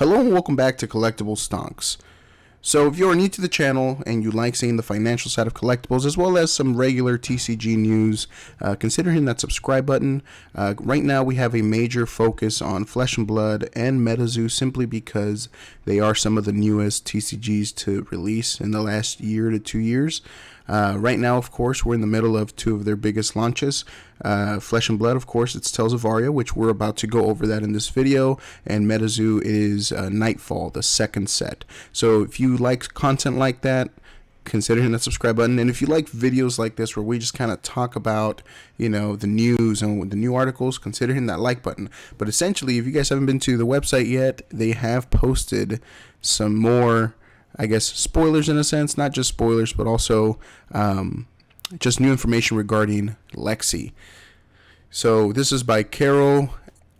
Hello and welcome back to Collectible Stonks. So if you're new to the channel and you like seeing the financial side of collectibles as well as some regular TCG news, consider hitting that subscribe button. Right now we have a major focus on Flesh and Blood and MetaZoo simply because they are some of the newest TCGs to release in the last year to 2 years. Right now, of course, we're in the middle of two of their biggest launches. Flesh and Blood, of course, it's Tales of Aria, which we're about to go over that in this video. And MetaZoo is Nightfall, the second set. So if you like content like that, consider hitting that subscribe button. And if you like videos like this where we just kind of talk about, the news and the new articles, consider hitting that like button. But essentially, if you guys haven't been to the website yet, they have posted some more, I guess, spoilers in a sense, not just spoilers, but also just new information regarding Lexi. So this is by Carol.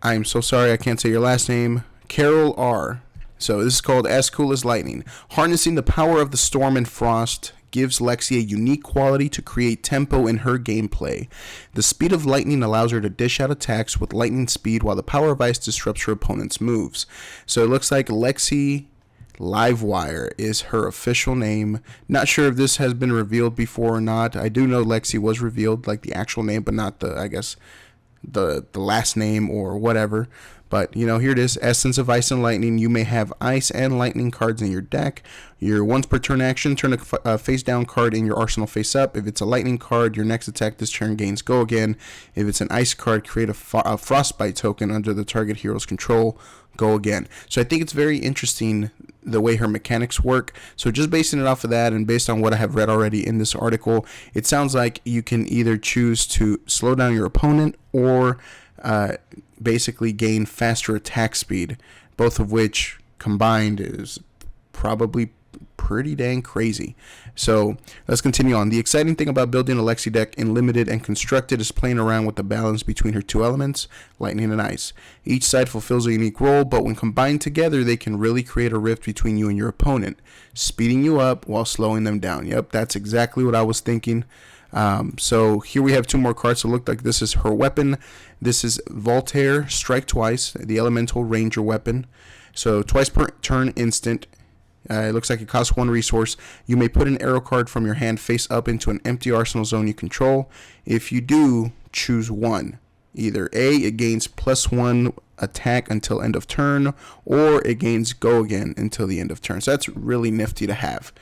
I'm so sorry I can't say your last name. Carol R. So this is called As Cool as Lightning. Harnessing the power of the storm and frost gives Lexi a unique quality to create tempo in her gameplay. The speed of lightning allows her to dish out attacks with lightning speed while the power of ice disrupts her opponent's moves. So it looks like Lexi Livewire is her official name. Not sure if this has been revealed before or not. I do know Lexi was revealed, like the actual name, but not the last name or whatever. But, here it is. Essence of Ice and Lightning. You may have Ice and Lightning cards in your deck. Your once per turn action, turn a face down card in your arsenal face up. If it's a Lightning card, your next attack this turn gains Go Again. If it's an Ice card, create a Frostbite token under the target hero's control. Go Again. So I think it's very interesting the way her mechanics work. So just basing it off of that and based on what I have read already in this article, it sounds like you can either choose to slow down your opponent or basically gain faster attack speed, both of which combined is probably pretty dang crazy. So let's continue on. The exciting thing about building a Lexi deck in Limited and Constructed is playing around with the balance between her two elements, lightning and ice. Each side fulfills a unique role, but when combined together, they can really create a rift between you and your opponent, speeding you up while slowing them down. Yep, that's exactly what I was thinking. So here we have two more cards. So it looked like this is her weapon. This is Voltaire, Strike Twice, the Elemental Ranger weapon. So twice per turn instant. It looks like it costs one resource. You may put an arrow card from your hand face up into an empty arsenal zone you control. If you do, choose one. Either A, it gains +1 attack until end of turn, or it gains Go Again until the end of turn. So that's really nifty to have.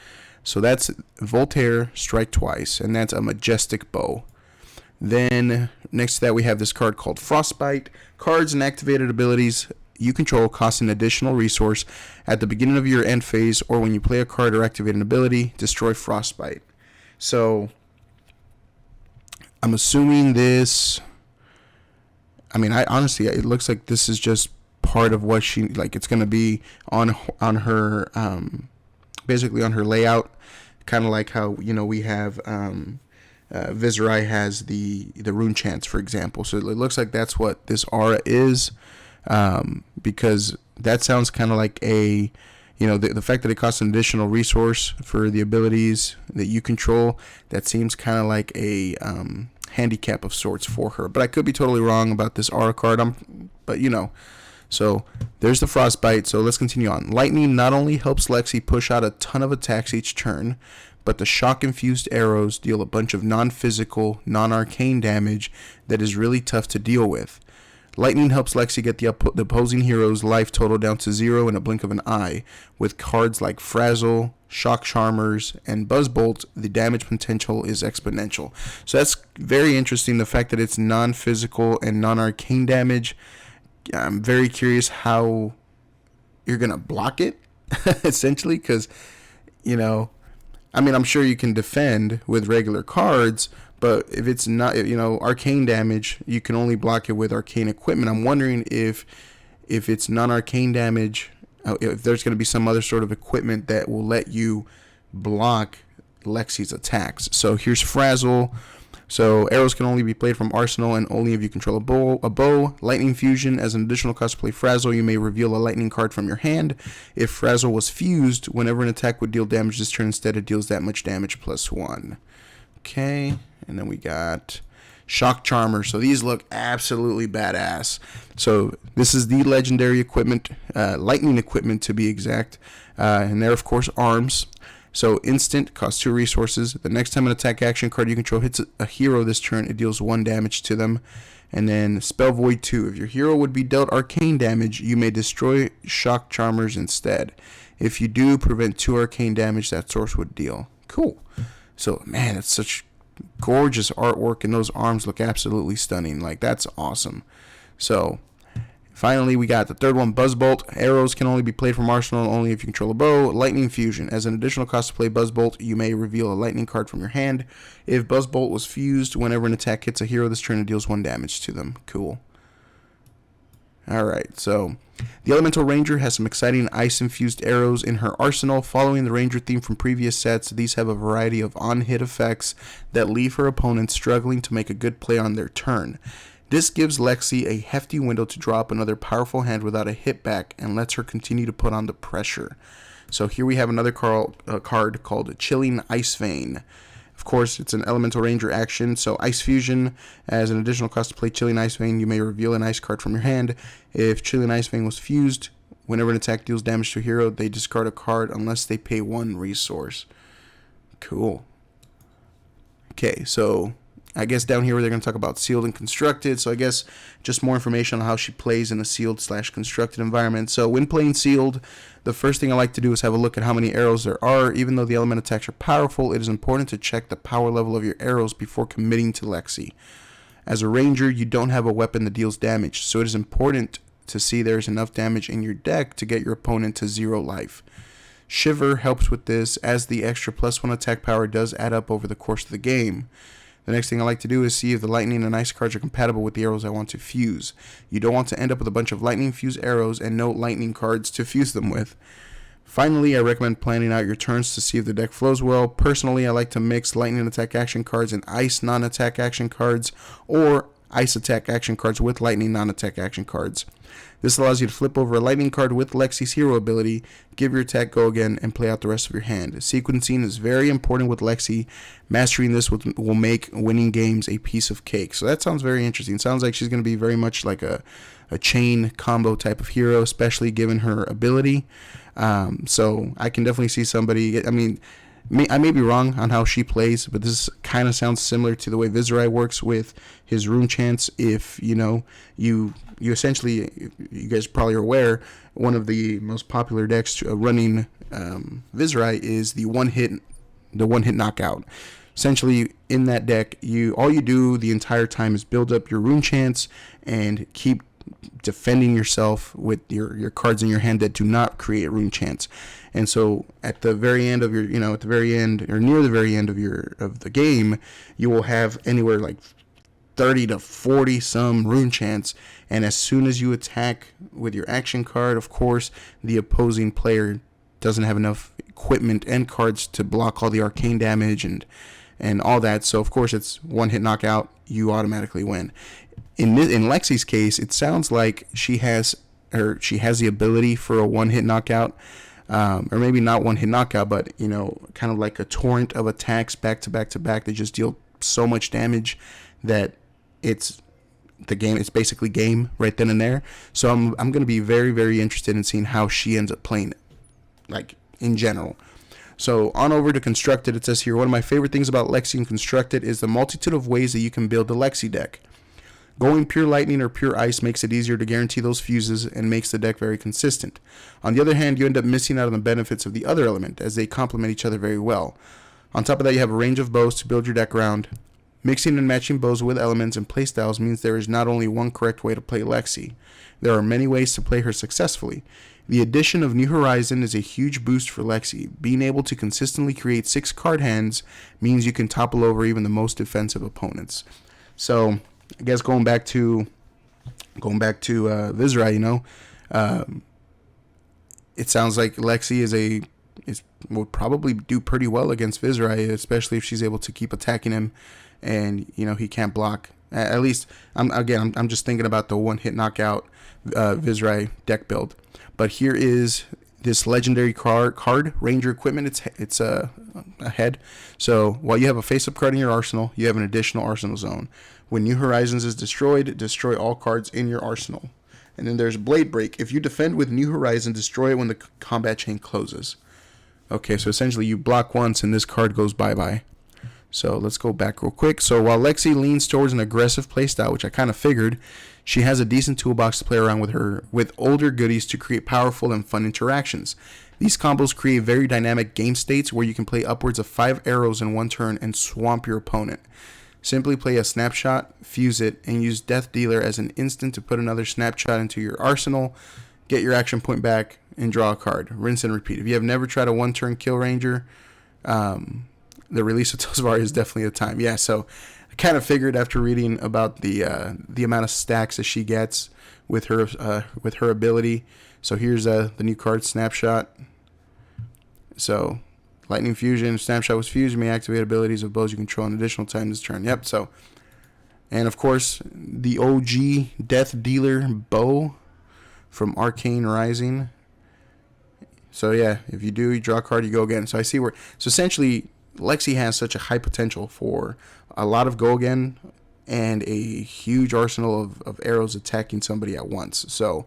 So that's Voltaire, Strike Twice, and that's a majestic bow. Then next to that we have this card called Frostbite. Cards and activated abilities you control cost an additional resource at the beginning of your end phase, or when you play a card or activate an ability, destroy Frostbite. So I'm assuming this, I honestly, it looks like this is just part of what she, like, it's going to be on her, basically on her layout, kind of like how, we have Viserai has the rune chants, for example. So it looks like that's what this aura is. Because that sounds kind of like the fact that it costs an additional resource for the abilities that you control, that seems kind of like a handicap of sorts for her. But I could be totally wrong about this aura card. So there's the Frostbite. So let's continue on. Lightning not only helps Lexi push out a ton of attacks each turn, but the shock-infused arrows deal a bunch of non-physical, non-arcane damage that is really tough to deal with. Lightning helps Lexi get the opposing hero's life total down to 0 in a blink of an eye. With cards like Frazzle, Shock Charmers, and Buzzbolt, the damage potential is exponential. So that's very interesting, the fact that it's non-physical and non-arcane damage. I'm very curious how you're going to block it, essentially, because, I'm sure you can defend with regular cards, but if it's not, arcane damage, you can only block it with arcane equipment. I'm wondering if it's non-arcane damage, if there's going to be some other sort of equipment that will let you block Lexi's attacks. So here's Frazzle. So arrows can only be played from arsenal and only if you control a bow. Lightning Fusion. As an additional cost to play Frazzle, you may reveal a lightning card from your hand. If Frazzle was fused, whenever an attack would deal damage this turn, instead it deals that much damage +1. Okay, and then we got Shock Charmer. So these look absolutely badass. So this is the legendary equipment, lightning equipment to be exact. And they're, of course, arms. So instant, costs 2 resources. The next time an attack action card you control hits a hero this turn, it deals 1 damage to them. And then Spell Void 2. If your hero would be dealt arcane damage, you may destroy Shock Charmers instead. If you do, prevent 2 arcane damage that source would deal. Cool. So, man, it's such gorgeous artwork, and those arms look absolutely stunning. Like, that's awesome. So, finally, we got the third one, Buzzbolt. Arrows can only be played from Arsenal only if you control a bow. Lightning Fusion. As an additional cost to play Buzzbolt, you may reveal a lightning card from your hand. If Buzzbolt was fused, whenever an attack hits a hero this turn, it deals 1 damage to them. Cool. Alright, so the Elemental Ranger has some exciting ice-infused arrows in her arsenal. Following the Ranger theme from previous sets, these have a variety of on-hit effects that leave her opponents struggling to make a good play on their turn. This gives Lexi a hefty window to draw up another powerful hand without a hit back and lets her continue to put on the pressure. So here we have another card called Chilling Ice Vein. Of course, it's an Elemental Ranger action, so Ice Fusion. As an additional cost to play Chilling Ice Vein, you may reveal an ice card from your hand. If Chilling Ice Vein was fused, whenever an attack deals damage to a hero, they discard a card unless they pay 1 resource. Cool. Okay, so I guess down here they're going to talk about sealed and constructed. So I guess just more information on how she plays in a sealed/constructed environment. So when playing sealed, the first thing I like to do is have a look at how many arrows there are. Even though the element attacks are powerful, it is important to check the power level of your arrows before committing to Lexi. As a ranger, you don't have a weapon that deals damage, so it is important to see there is enough damage in your deck to get your opponent to 0 life. Shiver helps with this, as the extra +1 attack power does add up over the course of the game. The next thing I like to do is see if the lightning and ice cards are compatible with the arrows I want to fuse. You don't want to end up with a bunch of lightning fused arrows and no lightning cards to fuse them with. Finally, I recommend planning out your turns to see if the deck flows well. Personally, I like to mix lightning attack action cards and ice non-attack action cards, or ice attack action cards with lightning non-attack action cards. This allows you to flip over a lightning card with Lexi's hero ability, give your attack go again, and play out the rest of your hand. Sequencing is very important with Lexi. Mastering this will make winning games a piece of cake. So that sounds very interesting. Sounds like she's going to be very much like a chain combo type of hero, especially given her ability. So I can definitely see somebody, I mean, I may be wrong on how she plays, but this kind of sounds similar to the way Viserai works with his rune chants. If, you essentially, you guys probably are aware, one of the most popular decks running Viserai is the one hit knockout. Essentially, in that deck, all you do the entire time is build up your rune chants and keep defending yourself with your cards in your hand that do not create rune chants. And so at the very end of your, at the very end or near the very end of the game, you will have anywhere like 30 to 40 some rune chants. And as soon as you attack with your action card, of course, the opposing player doesn't have enough equipment and cards to block all the arcane damage and all that. So of course it's one hit knockout, you automatically win. In Lexi's case, it sounds like she has the ability for a one-hit knockout, or maybe not one-hit knockout, but kind of like a torrent of attacks back to back to back that just deal so much damage that it's basically game right then and there. So I'm going to be very, very interested in seeing how she ends up playing it, like in general. So on over to Constructed, it says here, one of my favorite things about Lexi and Constructed is the multitude of ways that you can build the Lexi deck. Going pure lightning or pure ice makes it easier to guarantee those fuses and makes the deck very consistent. On the other hand, you end up missing out on the benefits of the other element, as they complement each other very well. On top of that, you have a range of bows to build your deck around. Mixing and matching bows with elements and playstyles means there is not only one correct way to play Lexi. There are many ways to play her successfully. The addition of New Horizon is a huge boost for Lexi. Being able to consistently create 6 card hands means you can topple over even the most defensive opponents. So I guess going back to Viserai, it sounds like Lexi would probably do pretty well against Viserai, especially if she's able to keep attacking him, and he can't block. At least I'm just thinking about the one hit knockout Viserai deck build. But here is this legendary card, Ranger Equipment. It's a head. So while you have a face-up card in your arsenal, you have an additional arsenal zone. When New Horizons is destroyed, destroy all cards in your arsenal. And then there's Blade Break. If you defend with New Horizon, destroy it when the combat chain closes. Okay, so essentially you block once and this card goes bye-bye. So let's go back real quick. So while Lexi leans towards an aggressive playstyle, which I kind of figured, she has a decent toolbox to play around with older goodies to create powerful and fun interactions. These combos create very dynamic game states where you can play upwards of 5 arrows in one turn and swamp your opponent. Simply play a snapshot, fuse it, and use Death Dealer as an instant to put another snapshot into your arsenal, get your action point back, and draw a card. Rinse and repeat. If you have never tried a one-turn Kill Ranger, the release of Tales of Aria is definitely a time. Yeah, so I kind of figured after reading about the amount of stacks that she gets with her ability. So here's the new card, Snapshot. So Lightning Fusion, Snapshot was fused. You may activate abilities of bows you control an additional time this turn. Yep, so. And of course, the OG Death Dealer bow from Arcane Rising. So yeah, if you do, you draw a card, you go again. So I see where. So essentially, Lexi has such a high potential for a lot of go again and a huge arsenal of arrows attacking somebody at once. So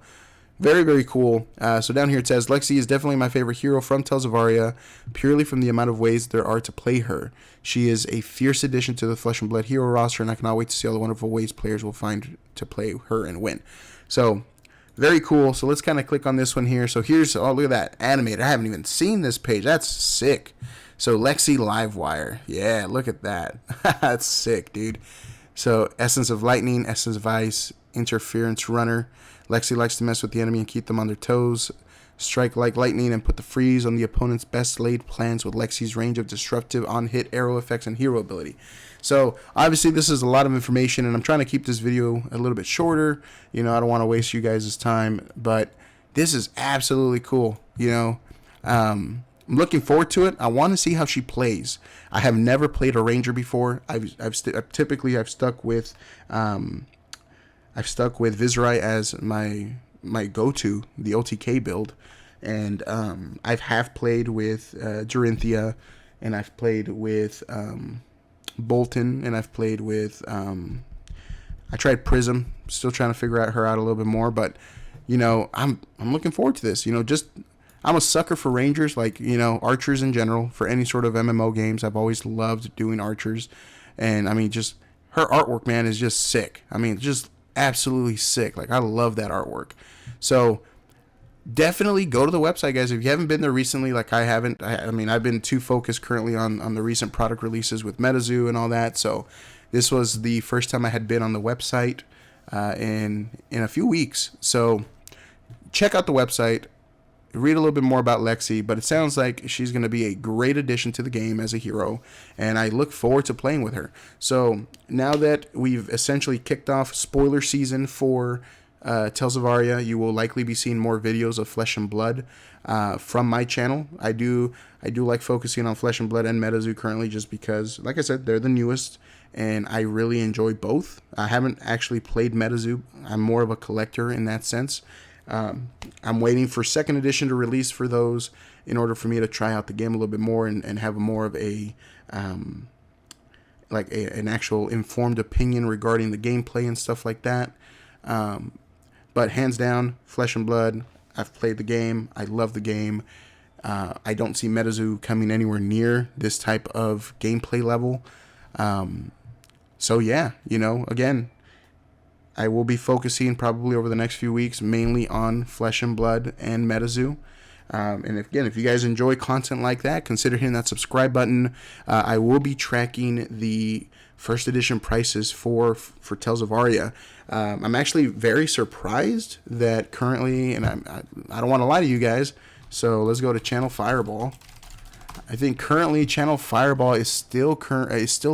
very, very cool. So down here it says, Lexi is definitely my favorite hero from Tales of Aria, purely from the amount of ways there are to play her. She is a fierce addition to the Flesh and Blood hero roster, and I cannot wait to see all the wonderful ways players will find to play her and win. So very cool. So let's kind of click on this one here. So here's, oh, look at that, animated. I haven't even seen this page. That's sick. So Lexi Livewire. Yeah, look at that. That's sick, dude. So Essence of Lightning, Essence of Ice, Interference Runner. Lexi likes to mess with the enemy and keep them on their toes. Strike like lightning and put the freeze on the opponent's best laid plans with Lexi's range of disruptive on-hit arrow effects and hero ability. So obviously this is a lot of information, and I'm trying to keep this video a little bit shorter. You know, I don't want to waste you guys' time, but this is absolutely cool. You know, I'm looking forward to it. I want to see how she plays. I have never played a ranger before. I've stuck with Viserai as my go-to, the OTK build, and I've half played with Dorinthia, and I've played with Bolton, and I've played with I tried Prism. Still trying to figure her out a little bit more, but you know, I'm looking forward to this. You know, just I'm a sucker for rangers, like, you know, archers in general, for any sort of MMO games. I've always loved doing archers, and I mean, just her artwork, man, is just sick. I mean, just absolutely sick. Like, I love that artwork. So definitely go to the website, guys. If you haven't been there recently, like I haven't, I mean, I've been too focused currently on the recent product releases with MetaZoo and all that. So this was the first time I had been on the website in a few weeks. So check out the website, read a little bit more about Lexi, but it sounds like she's going to be a great addition to the game as a hero, and I look forward to playing with her. So now that we've essentially kicked off spoiler season for Tales of Aria, you will likely be seeing more videos of Flesh and Blood from my channel. I do like focusing on Flesh and Blood and MetaZoo currently, just because, like I said, they're the newest, and I really enjoy both. I haven't actually played MetaZoo. I'm more of a collector in that sense. I'm waiting for second edition to release for those in order for me to try out the game a little bit more and have more of a an actual informed opinion regarding the gameplay and stuff like that. But hands down, Flesh and Blood, I've played the game. I love the game. I don't see MetaZoo coming anywhere near this type of gameplay level. So yeah, you know, again, I will be focusing probably over the next few weeks mainly on Flesh and Blood and MetaZoo. And if you guys enjoy content like that, consider hitting that subscribe button. I will be tracking the first edition prices for Tales of Aria. I'm actually very surprised that currently, and I don't want to lie to you guys, so let's go to Channel Fireball. I think currently Channel Fireball is still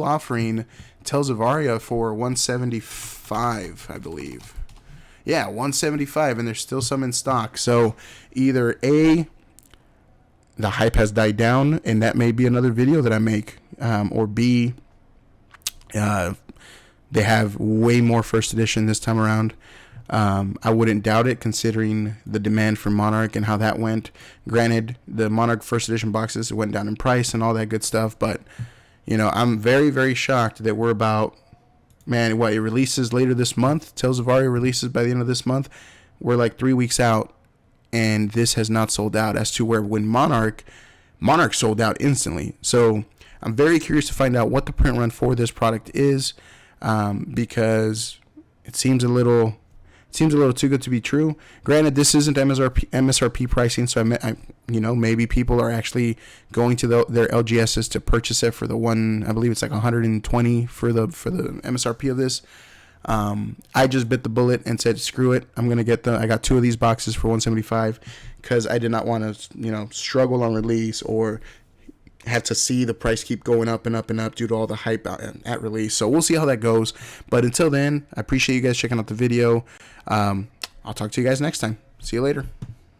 offering Tales of Aria for $175, I believe. Yeah, $175, and there's still some in stock. So either A, the hype has died down, and that may be another video that I make, or B, they have way more first edition this time around. I wouldn't doubt it, considering the demand for Monarch and how that went. Granted, the Monarch first edition boxes went down in price and all that good stuff, but you know, I'm very, very shocked that we're about man, what, it releases later this month. Tales of Aria releases by the end of this month. We're like 3 weeks out, and this has not sold out. As to where when Monarch sold out instantly. So I'm very curious to find out what the print run for this product is, because it seems a little too good to be true. Granted, this isn't MSRP pricing, so maybe people are actually going to their LGSs to purchase it for the one. I believe it's like 120 for the MSRP of this. I just bit the bullet and said, screw it. I got 2 of these boxes for 175 because I did not want to, struggle on release or have to see the price keep going up and up and up due to all the hype at release. So we'll see how that goes. But until then, I appreciate you guys checking out the video. I'll talk to you guys next time. See you later.